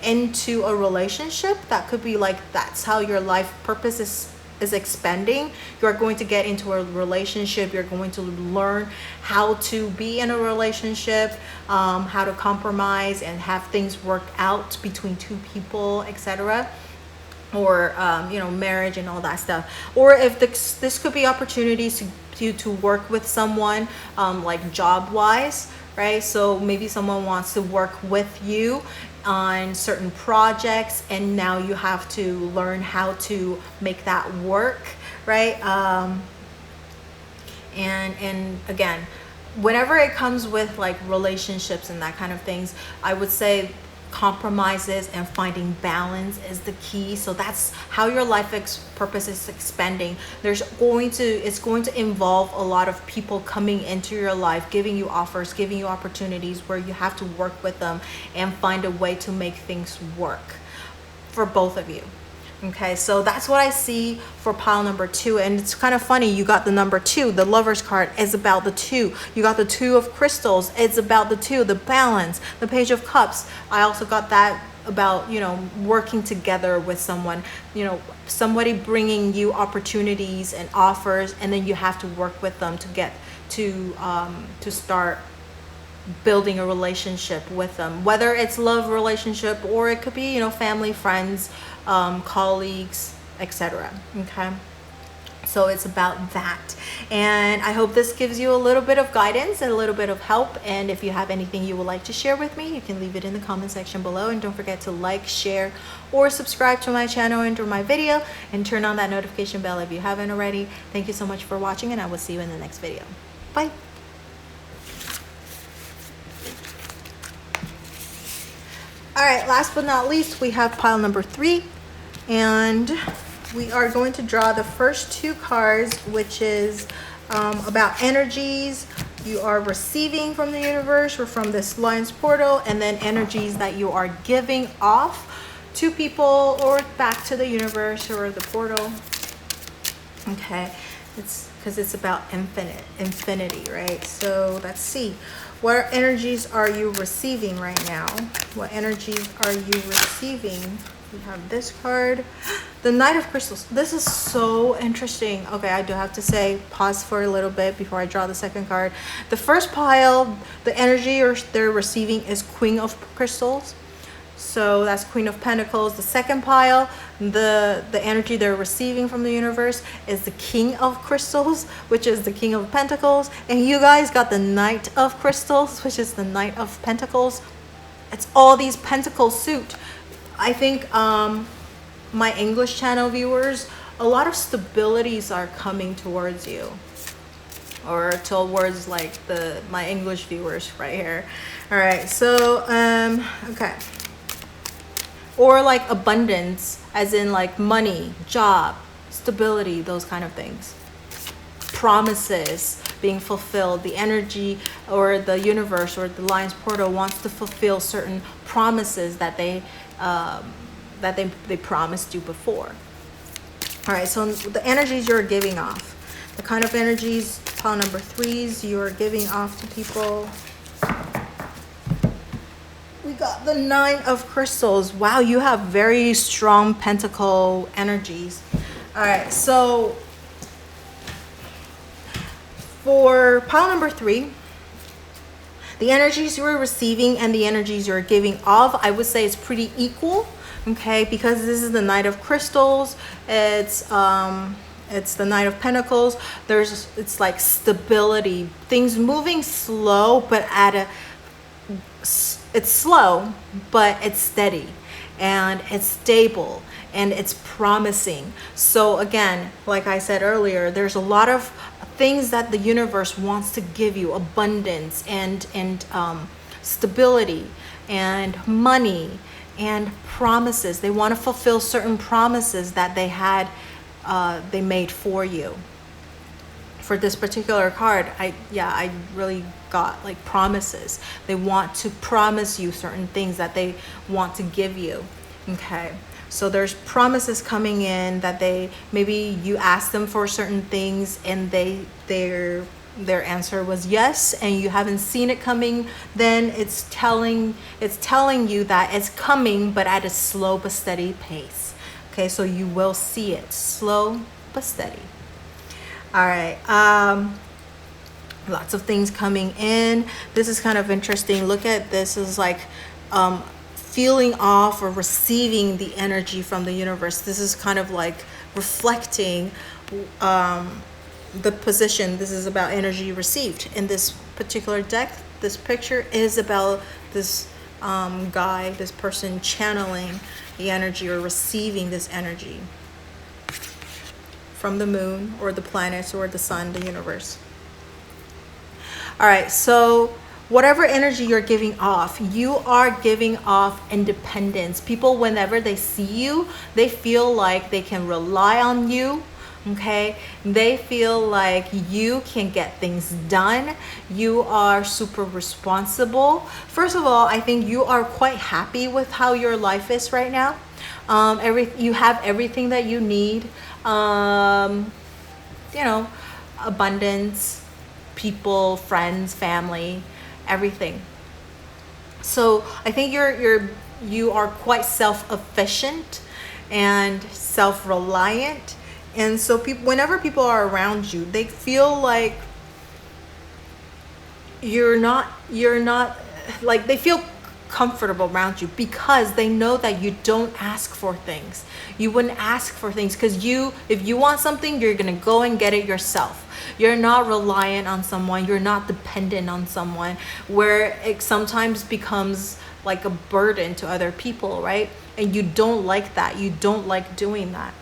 into a relationship. That could be like, that's how your life purpose is expanding. You're going to get into a relationship. You're going to learn how to be in a relationship, how to compromise and have things work out between two people, etc. Or marriage and all that stuff. Or if this could be opportunities to work with someone, like job wise, right? So maybe someone wants to work with you on certain projects, and now you have to learn how to make that work, right? And again, whenever it comes with like relationships and that kind of things, I would say compromises and finding balance is the key. So that's how your life purpose is expanding. It's going to involve a lot of people coming into your life, giving you offers, giving you opportunities where you have to work with them and find a way to make things work for both of you. Okay, so that's what I see for pile number 2. And it's kind of funny, you got the number 2, the Lover's card is about the 2. You got the 2 of Crystals, it's about the 2, the balance. The Page of Cups, I also got that about, working together with someone, somebody bringing you opportunities and offers, and then you have to work with them to get to start building a relationship with them, whether it's love relationship or it could be family, friends, colleagues, etc. Okay, So it's about that. And I hope this gives you a little bit of guidance and a little bit of help. And if you have anything you would like to share with me, you can leave it in the comment section below. And don't forget to like, share, or subscribe to my channel and to my video, and turn on that notification bell if you haven't already. Thank you so much for watching, and I will see you in the next video. Bye. All right, last but not least, we have pile number 3, and we are going to draw the first 2 cards, which is about energies you are receiving from the universe or from this Lion's portal, and then energies that you are giving off to people or back to the universe or the portal. Okay, it's because it's about infinity, right? So let's see. What energies are you receiving right now? What energies are you receiving? We have this card, the Knight of Crystals. This is so interesting. Okay, I do have to say, pause for a little bit before I draw the second card. The first pile, the energy they're receiving is Queen of Crystals. So that's Queen of Pentacles. The second pile, the energy they're receiving from the universe is the King of Crystals, which is the King of Pentacles. And you guys got the Knight of Crystals, which is the Knight of Pentacles. It's all these pentacles suit. I think my English channel viewers, a lot of stabilities are coming towards you, or towards like my English viewers right here. All right, so okay, or like abundance, as in like money, job, stability, those kind of things. Promises being fulfilled. The energy or the universe or the Lion's portal wants to fulfill certain promises that they promised you before. All right, so the energies you're giving off, the kind of energies, pile number 3s, you're giving off to people. We got the 9 of Crystals. Wow, you have very strong pentacle energies. All right, so for pile number 3, the energies you're receiving and the energies you're giving off, I would say it's pretty equal, okay? Because this is the Knight of Crystals, it's the Knight of Pentacles. It's like stability, things moving slow, but it's slow, but it's steady, and it's stable, and it's promising. So again, like I said earlier, there's a lot of things that the universe wants to give you: abundance and stability and money and promises. They want to fulfill certain promises that they made for you. For this particular card, I really got like promises. They want to promise you certain things that they want to give you. Okay, so there's promises coming in that maybe you asked them for certain things and their answer was yes, and you haven't seen it coming. Then it's telling you that it's coming, but at a slow but steady pace. Okay, so you will see it slow but steady. All right, lots of things coming in. This is kind of interesting. Look at this. Is like feeling off or receiving the energy from the universe. This is kind of like reflecting the position. This is about energy received. In this particular deck, this picture is about this guy, this person channeling the energy or receiving this energy from the moon or the planets or the sun, the universe. All right, so whatever energy you're giving off, you are giving off independence. People, whenever they see you, they feel like they can rely on you. Okay, they feel like you can get things done. You are super responsible. First of all, I think you are quite happy with how your life is right now. You have everything that you need. Abundance, people, friends, family, everything. So I think you are quite self-efficient and self-reliant. And so whenever people are around you, they feel like you're not like, they feel comfortable around you because they know that you don't ask for things. You wouldn't ask for things because if you want something, you're going to go and get it yourself. You're not reliant on someone. You're not dependent on someone, where it sometimes becomes like a burden to other people, right? And you don't like that. You don't like doing that.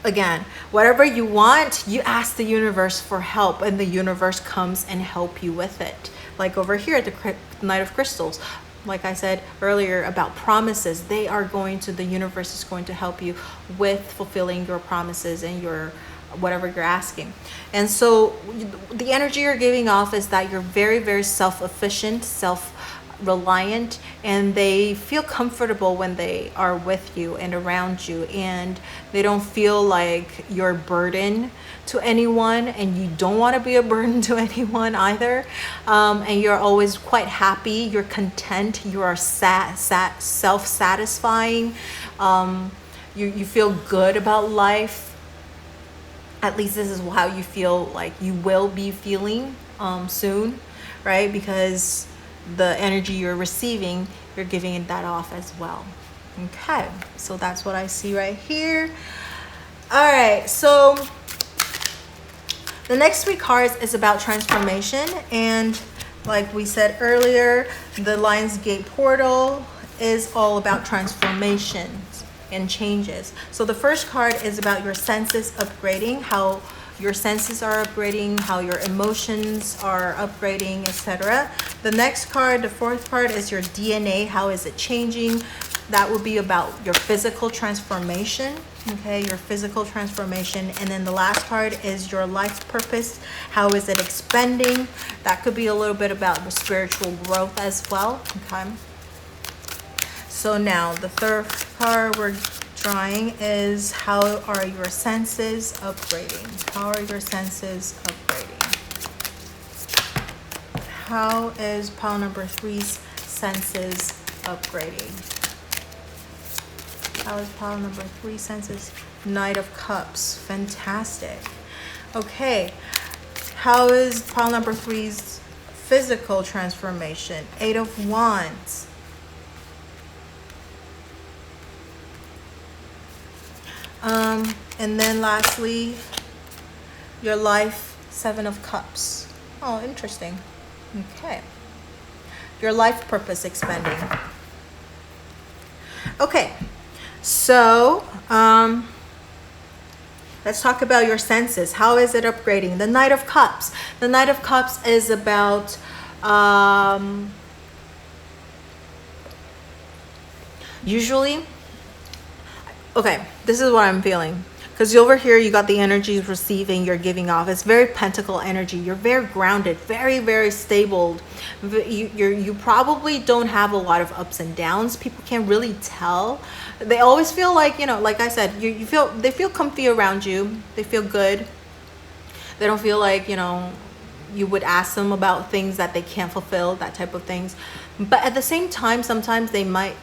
Again, whatever you want, you ask the universe for help, and the universe comes and help you with it. Like over here at the Knight of Crystals, like I said earlier about promises, the universe is going to help you with fulfilling your promises and your whatever you're asking. And so the energy you're giving off is that you're very, very self-efficient, self-reliant, and they feel comfortable when they are with you and around you, and they don't feel like you're a burden to anyone, and you don't want to be a burden to anyone either. And you're always quite happy, you're content, you are self-satisfying, you feel good about life. At least this is how you feel like you will be feeling soon, right? Because the energy you're receiving, you're giving that off as well. Okay, so that's what I see right here. All right, so the next 3 cards is about transformation, and like we said earlier, the Lionsgate portal is all about transformations and changes. So the first card is about your senses upgrading, how your senses are upgrading, how your emotions are upgrading, etc. The next card, the 4th card, is your DNA, how is it changing? That would be about your physical transformation, okay, your physical transformation. And then the last card is your life purpose, how is it expanding? That could be a little bit about the spiritual growth as well, okay. So now the 3rd card we're drawing is how are your senses upgrading? How are your senses upgrading? How is pile number 3's senses upgrading? How is pile number 3 senses? Knight of Cups. Fantastic. Okay. How is pile number 3's physical transformation? 8 of Wands. And then lastly, your life, 7 of Cups. Oh, interesting. Okay. Your life purpose expanding. Okay. So, let's talk about your senses. How is it upgrading? The Knight of Cups. The Knight of Cups is about usually, okay, this is what I'm feeling. Because over here, you got the energies receiving, you're giving off. It's very pentacle energy. You're very grounded, very, very stable. You probably don't have a lot of ups and downs. People can't really tell. They always feel like, you know, like I said, they feel comfy around you. They feel good. They don't feel like, you know, you would ask them about things that they can't fulfill, that type of things. But at the same time, sometimes they might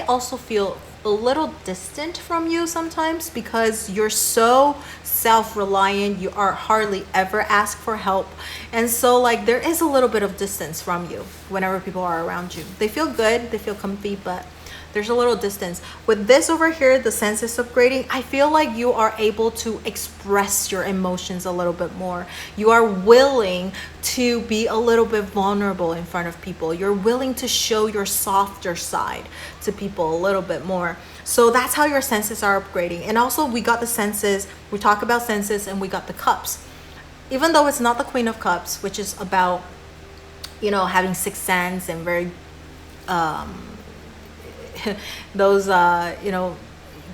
also feel a little distant from you sometimes because you're so self-reliant. You are hardly ever ask for help, and so like there is a little bit of distance from you whenever people are around you. They feel good, they feel comfy, but there's a little distance. With this over here, the senses upgrading, I feel like you are able to express your emotions a little bit more. You are willing to be a little bit vulnerable in front of people. You're willing to show your softer side to people a little bit more. So that's how your senses are upgrading. And also we got the senses, we talk about senses, and we got the cups. Even though it's not the Queen of Cups, which is about, you know, having sixth sense and very those you know,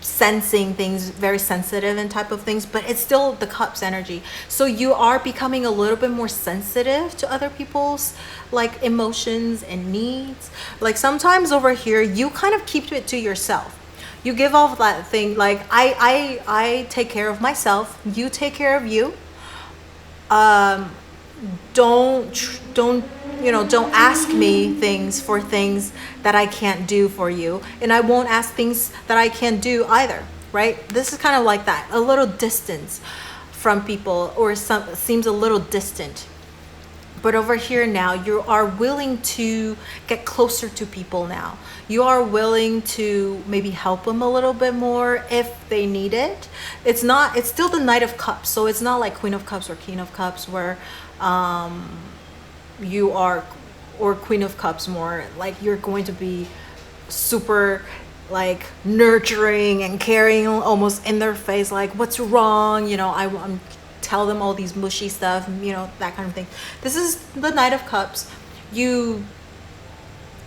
sensing things, very sensitive and type of things, but it's still the Cups energy. So you are becoming a little bit more sensitive to other people's like emotions and needs. Like sometimes over here you kind of keep it to yourself. You give off that thing like I take care of myself, you take care of you. Don't you know, don't ask me things for things that I can't do for you, and I won't ask things that I can't do either, right? This is kind of like that, a little distance from people, or seems a little distant But over here now, you are willing to get closer to people now. You are willing to maybe help them a little bit more if they need it. It's still the Knight of Cups. So it's not like Queen of Cups or King of Cups where you are, or Queen of Cups more, like you're going to be super like nurturing and caring almost in their face, like what's wrong, you know, I'm tell them all these mushy stuff, you know, that kind of thing. This is the Knight of Cups. You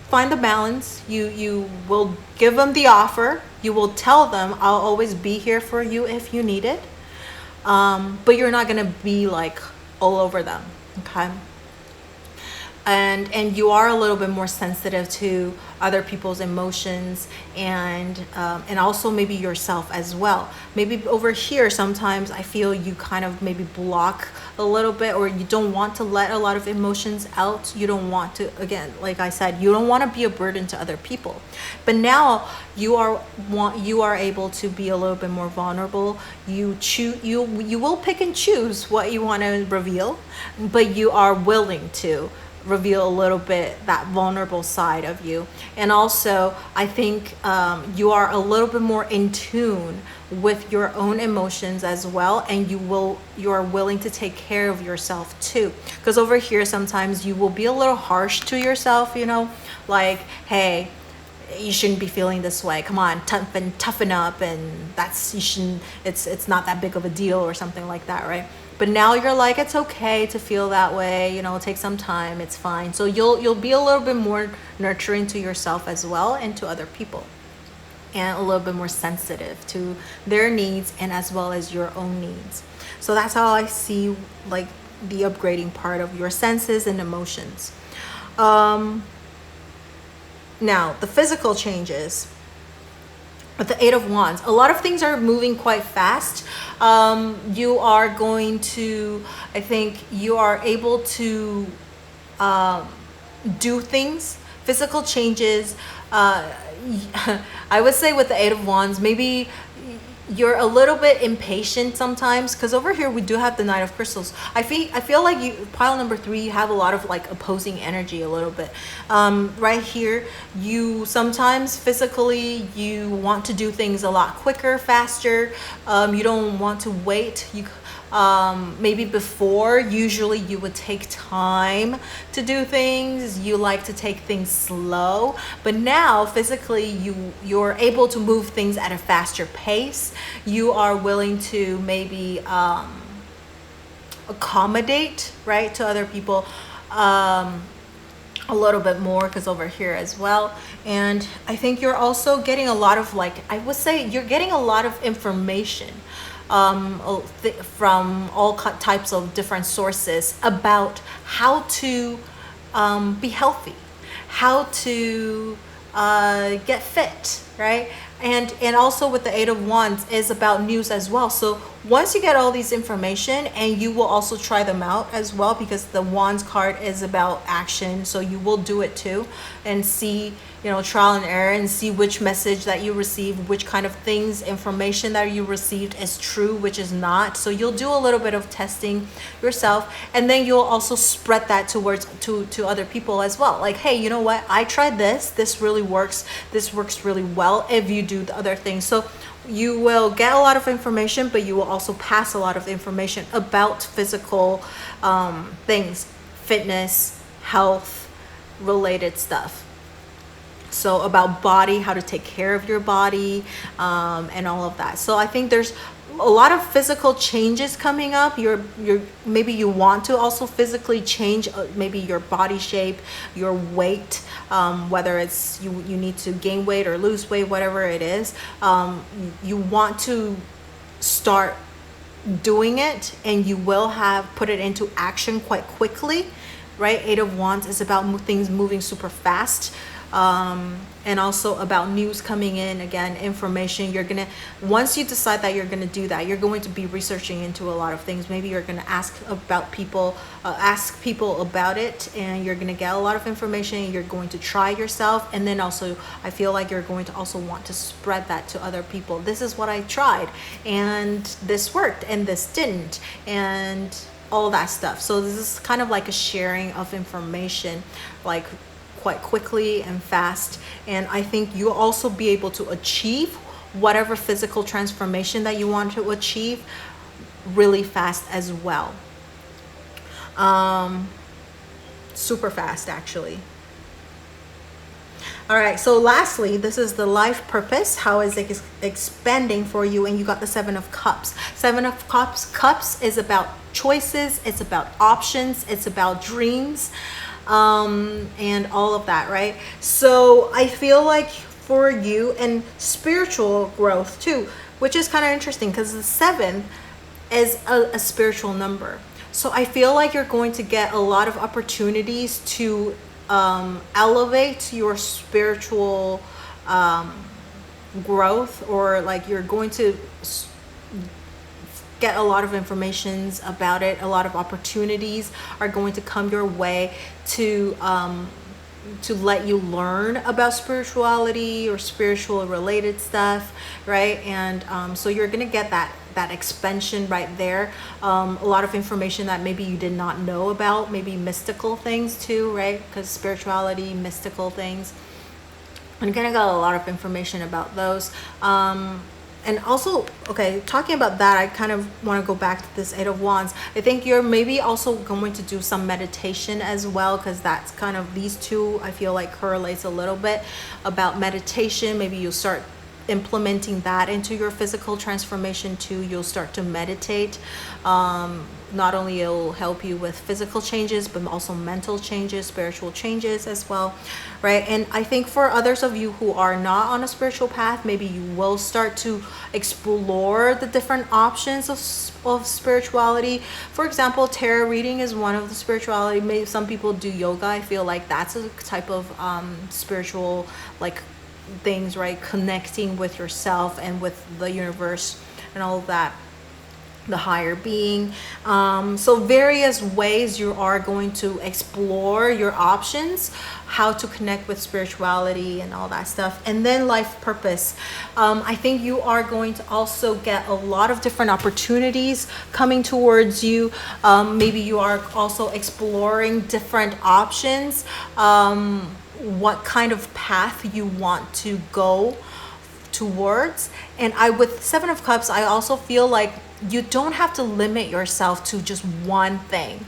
find the balance. You will give them the offer. You will tell them, I'll always be here for you if you need it. But you're not gonna be like all over them, okay? And you are a little bit more sensitive to other people's emotions and also maybe yourself as well. Maybe over here sometimes I feel you kind of maybe block a little bit, or you don't want to let a lot of emotions out. You don't want to, again, like I said, you don't want to be a burden to other people. But now you are able to be a little bit more vulnerable. You will pick and choose what you want to reveal, but you are willing to reveal a little bit that vulnerable side of you. And also I think you are a little bit more in tune with your own emotions as well, and you are willing to take care of yourself too, because over here sometimes you will be a little harsh to yourself, you know, like, hey, you shouldn't be feeling this way, come on, toughen up, and it's not that big of a deal or something like that, right? But now you're like, it's okay to feel that way, you know, take some time, it's fine. So you'll be a little bit more nurturing to yourself as well, and to other people, and a little bit more sensitive to their needs and as well as your own needs. So that's how I see like the upgrading part of your senses and emotions. Now the physical changes. With the Eight of Wands, a lot of things are moving quite fast. You are going to, I think you are able to do things, physical changes. I would say with the Eight of Wands, maybe you're a little bit impatient sometimes, because over here we do have the Knight of Crystals. I feel like you, pile number 3, you have a lot of like opposing energy a little bit. Right here, you sometimes physically you want to do things a lot quicker, faster. You don't want to wait. Maybe before, usually you would take time to do things. You like to take things slow, but now physically you're able to move things at a faster pace. You are willing to maybe accommodate, right, to other people a little bit more, because over here as well. And I think you're also getting a lot of, like, I would say you're getting a lot of information from all types of different sources about how to be healthy, how to get fit, right? And also with the Eight of Wands is about news as well. So once you get all these information, and you will also try them out as well, because the Wands card is about action, so you will do it too and see, you know, trial and error, and see which message that you receive, which kind of things, information that you received is true, which is not. So you'll do a little bit of testing yourself, and then you'll also spread that towards to other people as well. Like, hey, you know what, I tried this really works, this works really well if you do the other things. So you will get a lot of information, but you will also pass a lot of information about physical things, fitness, health related stuff. So about body, how to take care of your body, and all of that. So I think there's a lot of physical changes coming up. Maybe you want to also physically change maybe your body shape, your weight, whether it's you need to gain weight or lose weight, whatever it is. You want to start doing it, and you will put it into action quite quickly, right? Eight of Wands is about things moving super fast. And also about news coming in, again, information. Once you decide that you're gonna do that, you're going to be researching into a lot of things. Maybe you're gonna ask people about it, and you're gonna get a lot of information. You're going to try yourself, and then also I feel like you're going to also want to spread that to other people. This is what I tried, and this worked, and this didn't, and all that stuff. So this is kind of like a sharing of information, like quite quickly and fast. And I think you'll also be able to achieve whatever physical transformation that you want to achieve really fast as well. Super fast, actually. All right, so lastly, this is the life purpose. How is it expanding for you? And you got the Seven of Cups. Seven of Cups is about choices. It's about options. It's about dreams, and all of that, right? So I feel like for you, and spiritual growth too, which is kind of interesting because the 7 is a spiritual number. So I feel like you're going to get a lot of opportunities to elevate your spiritual growth, or like you're going to get a lot of information about it. A lot of opportunities are going to come your way to let you learn about spirituality or spiritual related stuff, right? And so you're gonna get that expansion right there. A lot of information that maybe you did not know about, maybe mystical things too, right? Because spirituality, mystical things, I'm gonna get a lot of information about those. And also, okay, talking about that, I kind of want to go back to this 8 of Wands. I think you're maybe also going to do some meditation as well, because that's kind of, these two I feel like correlates a little bit about meditation. Maybe you'll start implementing that into your physical transformation too. You'll start to meditate. Not only it'll help you with physical changes, but also mental changes, spiritual changes as well, right? And I think for others of you who are not on a spiritual path, maybe you will start to explore the different options of spirituality. For example, tarot reading is one of the spirituality. Maybe some people do yoga. I feel like that's a type of spiritual like things, right? Connecting with yourself and with the universe and all of that, the higher being. So various ways you are going to explore your options, how to connect with spirituality and all that stuff. And then life purpose. I think you are going to also get a lot of different opportunities coming towards you. Maybe you are also exploring different options, what kind of path you want to go towards. And with 7 of Cups, I also feel like you don't have to limit yourself to just one thing.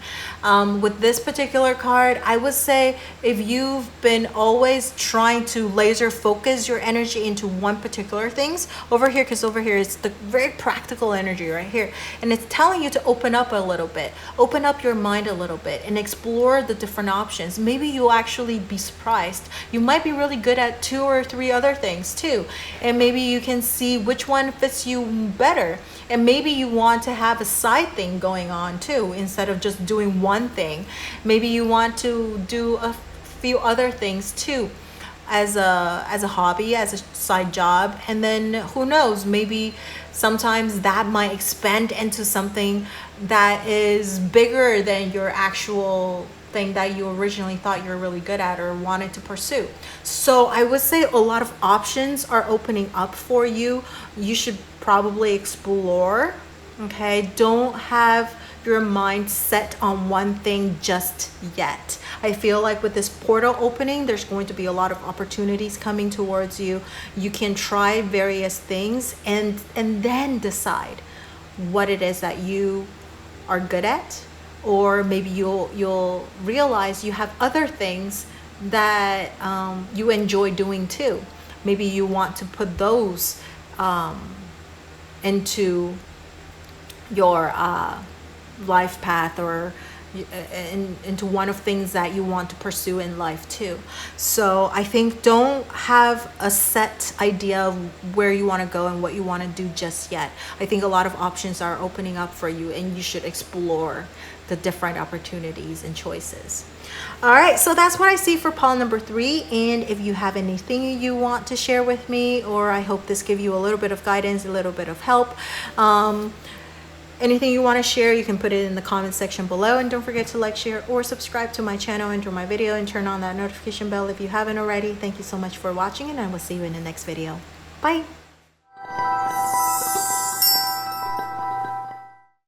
With this particular card, I would say if you've been always trying to laser focus your energy into one particular things over here, because over here is the very practical energy right here, and it's telling you to open up a little bit, open up your mind a little bit and explore the different options. Maybe you'll actually be surprised. You might be really good at 2 or 3 other things too, and maybe you can see which one fits you better. And maybe you want to have a side thing going on too, instead of just doing one thing. Maybe you want to do a few other things too, as a hobby, as a side job. And then who knows, maybe sometimes that might expand into something that is bigger than your actual thing that you originally thought you were really good at or wanted to pursue. So I would say a lot of options are opening up for you. You should probably explore. Okay, don't have your mind set on one thing just yet. I feel like with this portal opening, there's going to be a lot of opportunities coming towards you. You can try various things and then decide what it is that you are good at, or maybe you'll realize you have other things that you enjoy doing too. Maybe you want to put those into your life path, or into one of things that you want to pursue in life too. So I think don't have a set idea of where you want to go and what you want to do just yet. I think a lot of options are opening up for you, and you should explore the different opportunities and choices. All right, so that's what I see for pile number 3. And if you have anything you want to share with me, or I hope this give you a little bit of guidance, a little bit of help, anything you want to share, you can put it in the comment section below. And don't forget to like, share, or subscribe to my channel, enjoy my video, and turn on that notification bell if you haven't already. Thank you so much for watching, and I will see you in the next video. Bye.